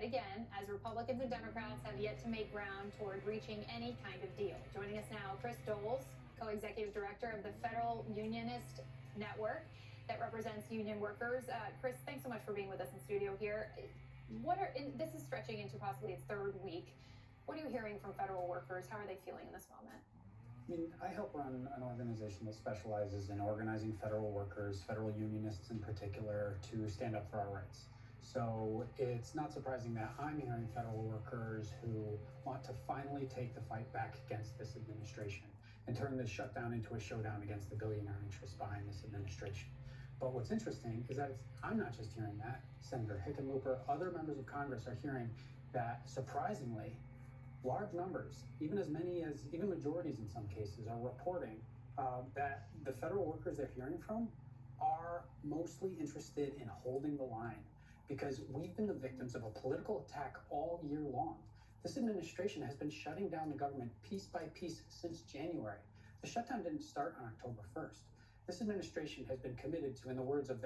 again as Republicans and Democrats have yet to make ground toward reaching any kind of deal. Joining us now, Chris Doles, co-executive director of the Federal Unionist Network that represents union workers. Chris, thanks so much for being with us in studio here. This is stretching into possibly its third week. What are you hearing from federal workers? How are they feeling in this moment? I mean, I help run an organization that specializes in organizing federal workers, federal unionists in particular, to stand up for our rights. So it's not surprising that I'm hearing federal workers who want to finally take the fight back against this administration and turn this shutdown into a showdown against the billionaire interests behind this administration. But what's interesting is that I'm not just hearing that. Senator Hickenlooper, other members of Congress are hearing that, surprisingly, large numbers, even as many as even majorities in some cases, are reporting that the federal workers they're hearing from are mostly interested in holding the line, because we've been the victims of a political attack all year long. This administration has been shutting down the government piece by piece since January. The shutdown didn't start on October 1st. This administration has been committed to, in the words of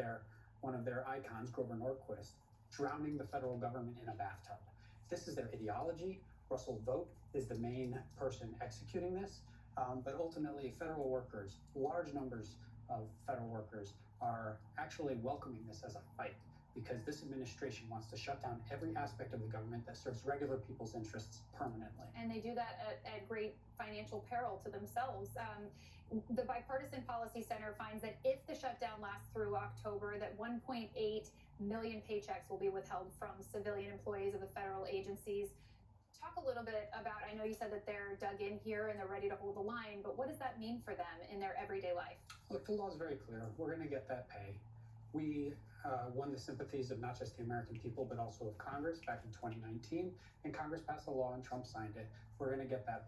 one of their icons, Grover Norquist, drowning the federal government in a bathtub. This is their ideology. Russell Vought is the main person executing this, but ultimately federal workers, large numbers of federal workers, are actually welcoming this as a fight, because this administration wants to shut down every aspect of the government that serves regular people's interests permanently. And they do that at great financial peril to themselves. The Bipartisan Policy Center finds that if the shutdown lasts through October, that 1.8 million paychecks will be withheld from civilian employees of the federal agencies. Talk a little bit about, I know you said that they're dug in here and they're ready to hold the line, but what does that mean for them in their everyday life? Look, the law is very clear. We're going to get that pay. We won the sympathies of not just the American people, but also of Congress back in 2019. And Congress passed a law and Trump signed it. We're going to get that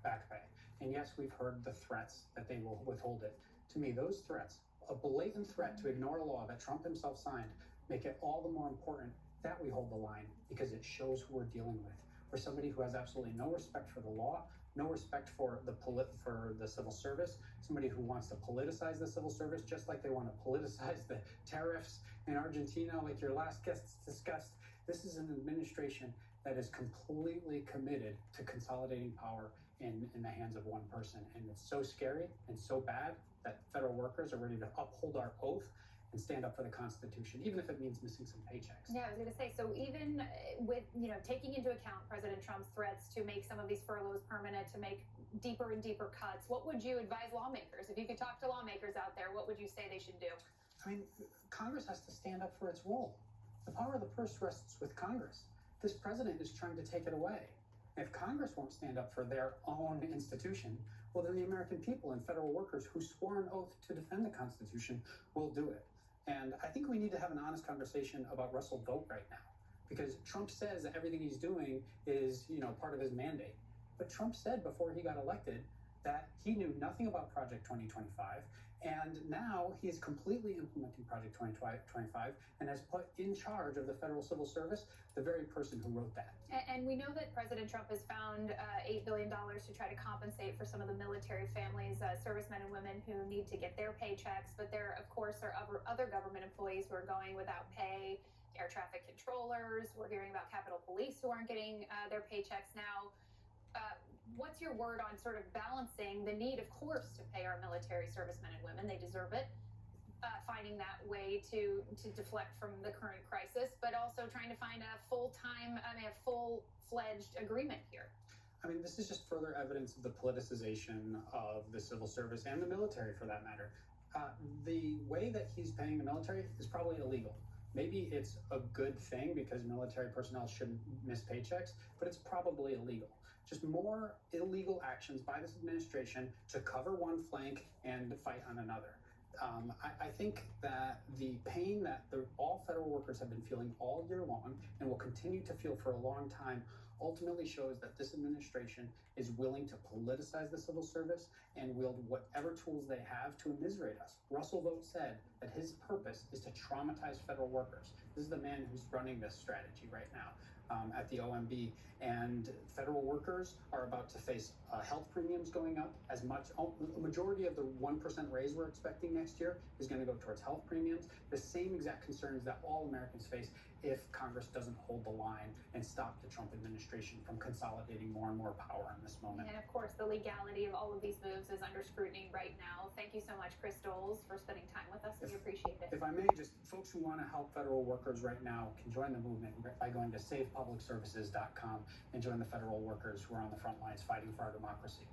back pay. And yes, we've heard the threats that they will withhold it. To me, those threats, a blatant threat to ignore a law that Trump himself signed, make it all the more important that we hold the line, because it shows who we're dealing with. For somebody who has absolutely no respect for the law, no respect for the civil service, somebody who wants to politicize the civil service just like they want to politicize the tariffs in Argentina, like your last guest discussed. This is an administration that is completely committed to consolidating power in the hands of one person. And it's so scary and so bad that federal workers are ready to uphold our oath and stand up for the Constitution, even if it means missing some paychecks. Yeah, I was going to say, so even with, taking into account President Trump's threats to make some of these furloughs permanent, to make deeper and deeper cuts, what would you advise lawmakers? If you could talk to lawmakers out there, what would you say they should do? I mean, Congress has to stand up for its role. The power of the purse rests with Congress. This president is trying to take it away. If Congress won't stand up for their own institution, well, then the American people and federal workers who swore an oath to defend the Constitution will do it. And I think we need to have an honest conversation about Russell Vought right now, because Trump says that everything he's doing is, part of his mandate. But Trump said before he got elected that he knew nothing about Project 2025, and now he is completely implementing Project 2025 and has put in charge of the federal civil service the very person who wrote that. And we know that President Trump has found $8 billion to try to compensate for some of the military families, servicemen and women who need to get their paychecks. But there, of course, are other government employees who are going without pay, air traffic controllers. We're hearing about Capitol Police who aren't getting their paychecks now. What's your word on sort of balancing the need, of course, to pay our military servicemen and women? They deserve it. Finding that way to deflect from the current crisis, but also trying to find a full-fledged agreement here. I mean, this is just further evidence of the politicization of the civil service and the military, for that matter. The way that he's paying the military is probably illegal. Maybe it's a good thing because military personnel shouldn't miss paychecks, but it's probably illegal. Just more illegal actions by this administration to cover one flank and fight on another. I think that the pain that all federal workers have been feeling all year long and will continue to feel for a long time ultimately shows that this administration is willing to politicize the civil service and wield whatever tools they have to immiserate us. Russell Vought said that his purpose is to traumatize federal workers. This is the man who's running this strategy right now at the OMB. And federal workers are about to face health premiums going up as much. A majority of the 1% raise we're expecting next year is going to go towards health premiums. The same exact concerns that all Americans face if Congress doesn't hold the line and stop the Trump administration from consolidating more and more power in this moment. And of course, the legality of all of these moves is under scrutiny right now. Thank you so much, Chris Doles, for spending time with us. We appreciate it. If I may, just folks who want to help federal workers right now can join the movement by going to savepublicservices.com and join the federal workers who are on the front lines fighting for our democracy.